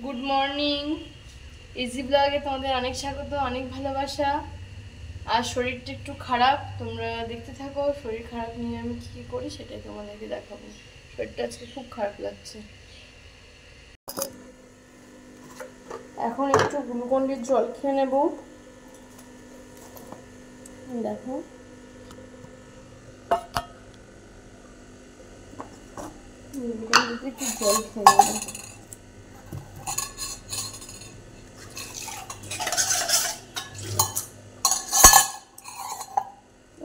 Good morning. Easy ব্লগে তোমাদের অনেক স্বাগত, অনেক ভালোবাসা। আর শরীরটা একটু খারাপ, তোমরা দেখতে থাকো। শরীর খারাপ নিয়ে আমি কী করি সেটাই তোমাদেরকে দেখাবো। শরীরটা আজকে খুব খারাপ লাগছে। এখন একটু গ্লুকন-ডির জল খেয়ে নেব। দেখো গ্লুকন-ডিতে একটু জল খেয়ে নেব।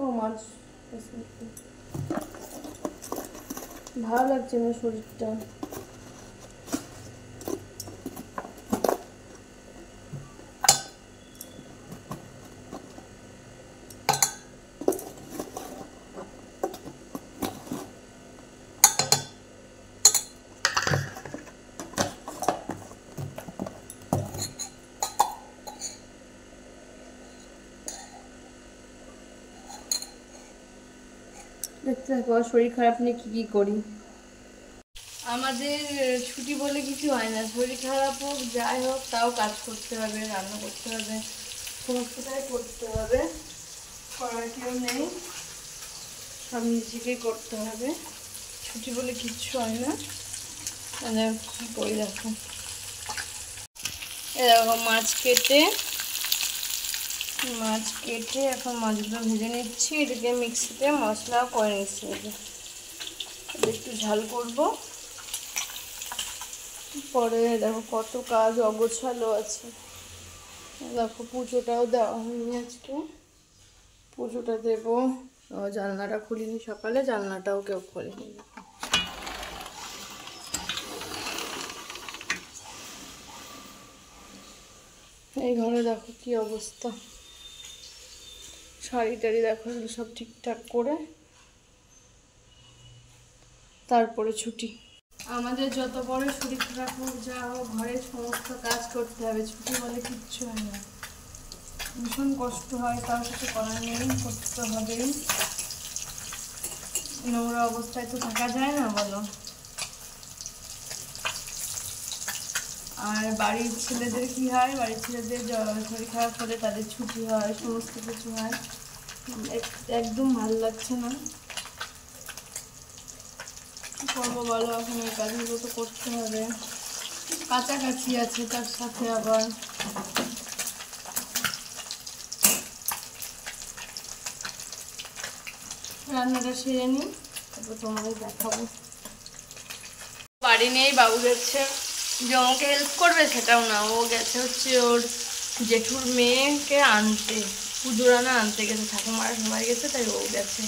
ও মাছ, ভালো লাগছে না শরীরটা। দেখতে থাকো শরীর খারাপ নিয়ে কী করি। আমাদের ছুটি বলে কিছু হয় না, শরীর খারাপ হোক যাই হোক তাও কাজ করতে হবে, রান্না করতে হবে, সমস্তটাই করতে হবে। করার কেউ নেই, সব নিজেকেই করতে হবে। ছুটি বলে কিচ্ছু হয় না। মানে কী করি দেখো, এরকম মাছ কেটে এখন মাছগুলো ভেজে নিচ্ছি। এটাকে মিক্সিতে মশলা করে নিচ্ছি। একটু ঝাল করব, পরে দেখো কত কাজ অগোছালো আছে। দেখো পুজোটাও দেওয়া হয়নি আজকে, পুজোটা দেবো। জানলাটা খুলিনি সকালে, জানলাটাও কেউ খোলেনি। এই ঘরে দেখো কি অবস্থা, শাড়ি টাড়ি দেখো সব ঠিকঠাক করে তারপরে ছুটি। আমাদের যত বড় শরীর খারাপ হোক যা হোক, ঘরের সমস্ত কাজ করতে হবে। ছুটি বলে কিচ্ছু হয় না, ভীষণ কষ্ট হয়, তার কিছু করার নেই, করতে হবেই। নোংরা অবস্থায় তো থাকা যায় না, বলো। আর বাড়ির ছেলেদের কি হয়, বাড়ির ছেলেদের শরীর খারাপ হলে তাদের ছুটি হয়, সমস্ত কিছু হয়। একদম ভালো লাগছে না, কি করবো বলো। এখন এই কাজগুলো তো করতে হবে, কাছাকাছি আছে তার সাথে আবার রান্নাটা সেরে নিই, তারপর তোমাদের দেখাবো। বাড়ি নেই, বাবু যাচ্ছে যে আমাকে হেল্প করবে সেটাও না, ও গেছে হচ্ছে ওর জেঠুর মেয়েকে আনতে, পুজো রান্না আনতে গেছে, ঠাকুমারা সবাই গেছে তাই ও গেছে।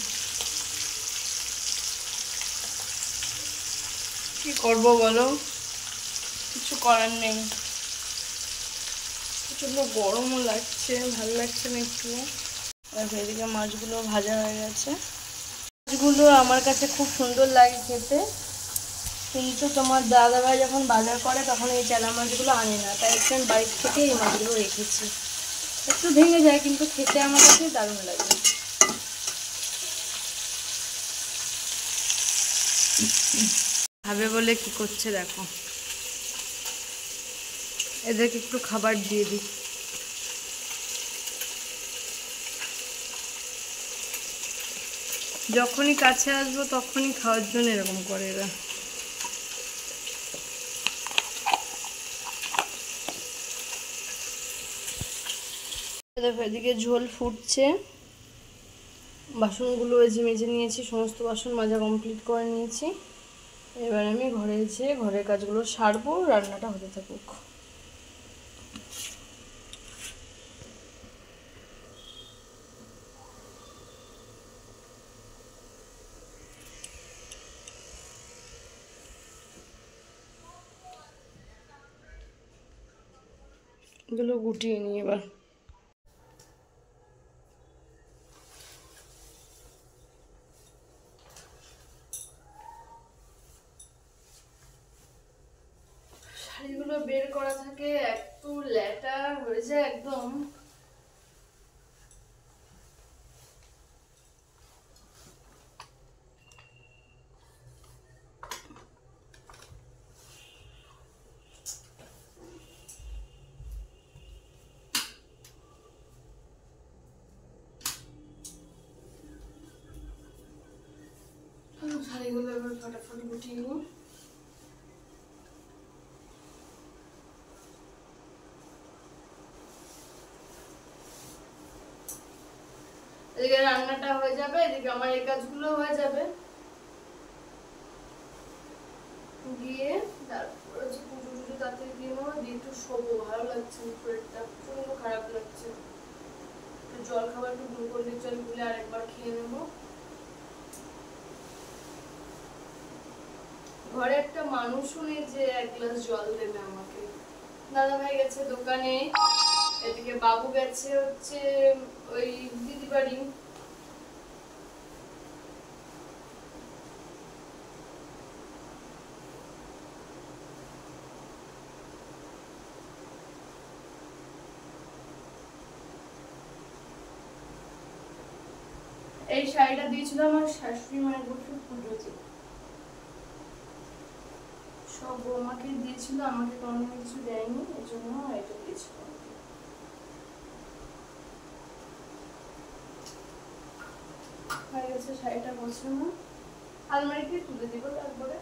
কি করবো বলো, কিছু করার নেই। প্রচন্ড গরমও লাগছে, ভালো লাগছে না একটু। এদিকে মাছগুলো ভাজা হয়ে গেছে। মাছগুলো আমার কাছে খুব সুন্দর লাগে খেতে, কিন্তু তোমার দাদাভাই যখন বাজার করে তখন এই চালা মাছগুলো আনে না, তাই একটু আমি বাড়ির থেকে এই মাছগুলো রেখেছি। একটু ভেঙে যায় কিন্তু খেতে আমার কাছে দারুণ লাগে। খাবে বলে কি করছে দেখো, এদেরকে একটু খাবার দিয়ে দিই। যখনই কাছে আসবো তখনই খাওয়ার জন্য এরকম করে এরা। দেখো এদিকে ঝোল ফুটছে, বাসনগুলো এজে মেজে নিয়েছি, সমস্ত বাসন মাজা কমপ্লিট করে নিয়েছি। এবার আমি ঘরে এসে ঘরের কাজগুলো সারবো, রান্নাটা হতে থাকুক। এগুলো গুটিয়ে নিই এবার। শাড়িগুলো বের করা থাকে, একটু ল্যাটা হয়ে যায় একদম। ফটাফট গুটিয়ে নিই। এদিকে রান্নাটা হয়ে যাবে, এদিকে আমার এই কাজগুলো হয়ে যাবে। গিয়ে তারপর যে পুজো টুজো তাড়াতাড়ি দিয়ে নেবো, দিয়ে একটু শোবো। ভালো লাগছে না, শরীরটা প্রচন্ড খারাপ লাগছে। একটু জল খাবার, একটু গ্লুকোজের জল গুলে আরেকবার খেয়ে নেবো। ঘরে একটা মানুষও নেই যে 1 গ্লাস জল দেবে আমাকে। দাদা ভাই গেছে দোকানে, এদিকে বাবু গেছে হচ্ছে ওই দিদি বাড়ি। এই শাড়িটা দিয়েছিল আমার শাশুড়ি মায়ের বছর পুজোতে, সব বৌমাকে দিয়েছিল, আমাকে কোনো কিছু দেয়নি, এই জন্য এটা দিয়েছিল। হয়ে গেছে শাড়িটা গোছানো, আলমারিতে তুলে দিব তারপরে।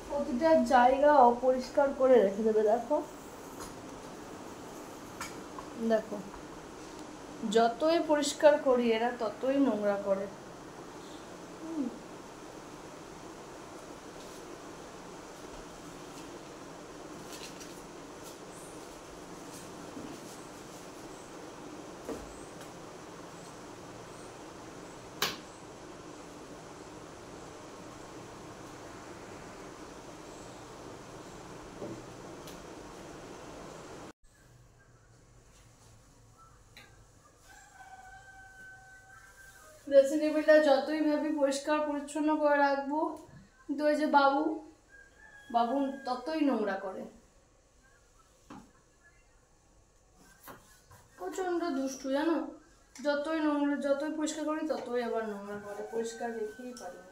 প্রতিটা জায়গা অপরিষ্কার করে রেখে দেবে। দেখো দেখো, যতই পরিষ্কার করি এরা ততই নোংরা করে। ড্রেসিং টেবিলটা যতই ভাবি পরিষ্কার পরিচ্ছন্ন করে রাখবো, কিন্তু ওই যে বাবু ততই নোংরা করে। প্রচন্ড দুষ্টু জানো, যতই পরিষ্কার করি ততই আবার নোংরা করে, পরিষ্কার রেখেই পারি না।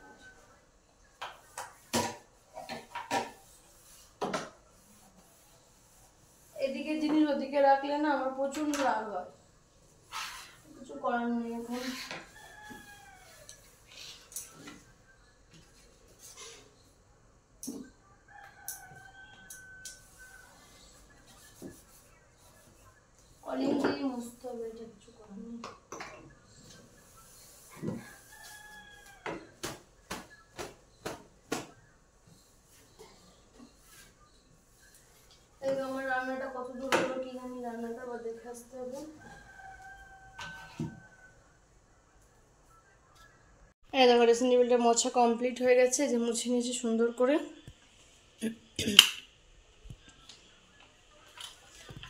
এদিকে জিনিস ওদিকে রাখলে না আমার প্রচন্ড রাগ হয়, কিছু করার নেই এখন। কলিং দিয়ে মুছতে হবে, এটা কিছু করার নেই। আমার রান্নাটা কত দূর হলো কি জানি, রান্নাটা আবার দেখে আসতে হবে। এই দেখো ড্রেসিং টেবিলটা মোছা কমপ্লিট হয়ে গেছে, যে মুছে নিয়েছি সুন্দর করে।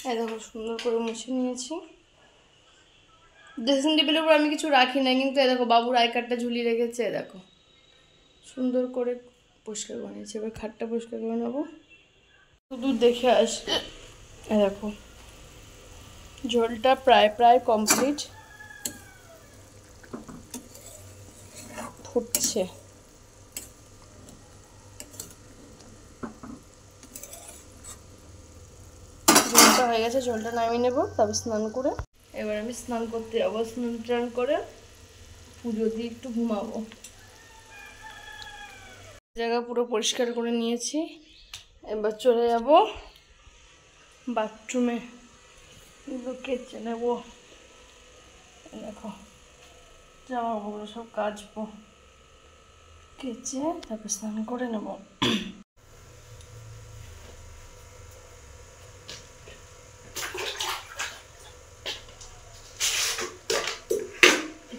এই দেখো সুন্দর করে মুছে নিয়েছি। ড্রেসিং টেবিলের উপর আমি কিছু রাখি না, কিন্তু এই দেখো বাবুর আই কার্ডটা ঝুলিয়ে রেখেছে। দেখো সুন্দর করে পরিষ্কার করে নিয়েছি, এবার খাটটা পরিষ্কার করে নেবো। শুধু দেখে আস। এই দেখো ঝোলটা প্রায় কমপ্লিট, ফুটছে। ঝোলটা হয়ে গেছে, ঝোলটা নামিয়ে নেবো, তারপর স্নান করে এবার আমি স্নান করতে যাবো। স্নান টান করে পুজো দিয়ে একটু ঘুমাবো। জায়গা পুরো পরিষ্কার করে নিয়েছি, এবার চলে যাব বাথরুমে, কেচে নেবো। দেখো জামাগুলো সব কাচবো, কেচে তারপর স্নান করে নেবো।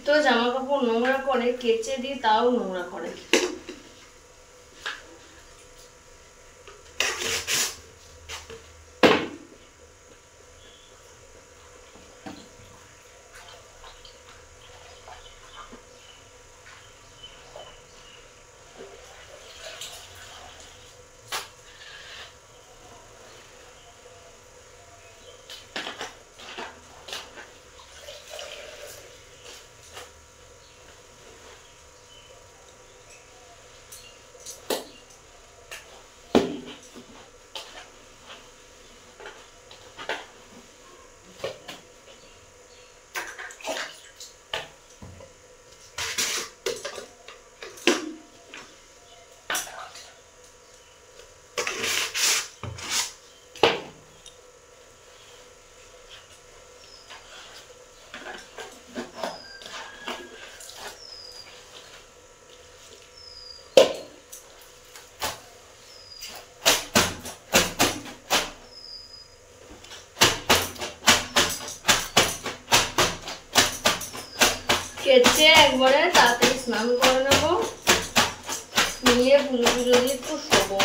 তো জামা কাপড় নোংরা করে, কেচে দিয়ে তাও নোংরা করে। কেচে একবারে তাড়াতাড়ি স্নান করে নেবো, নিয়ে পুজো পুজো দিয়ে একটু শোবো।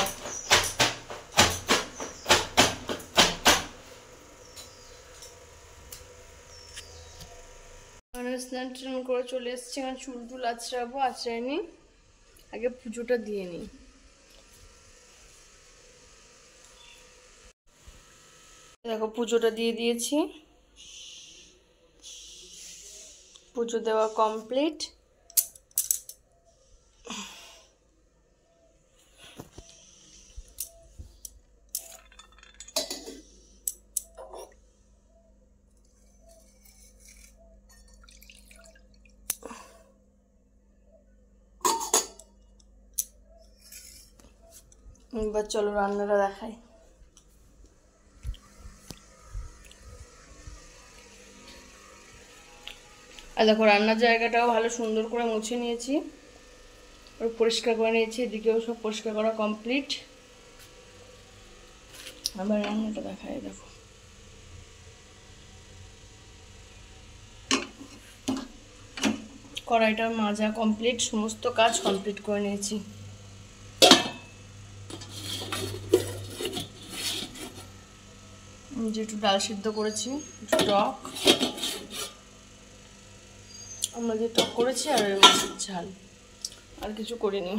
স্নান টান করে চলে এসছি, আমার চুল টুল আঁচড়াবো, আঁচড়াই নি, আগে পুজোটা দিয়ে নিই। দেখো পুজোটা দিয়ে দিয়েছি, পুজো দেওয়া কমপ্লিট। এবার চলো রান্নাটা দেখাই। আর দেখো রান্নার জায়গাটাও ভালো সুন্দর করে মুছে নিয়েছি, ওর পরিষ্কার করে নিয়েছি, এদিকেও সব পরিষ্কার করা কমপ্লিট। আবার রান্নাটা দেখাই, দেখো কড়াইটা মাজা কমপ্লিট, সমস্ত কাজ কমপ্লিট করে নিয়েছি। যে একটু ডাল সিদ্ধ করেছি, একটু টক, আমরা যে টক করেছি, আর মাছের ঝাল, আর কিছু করিনি।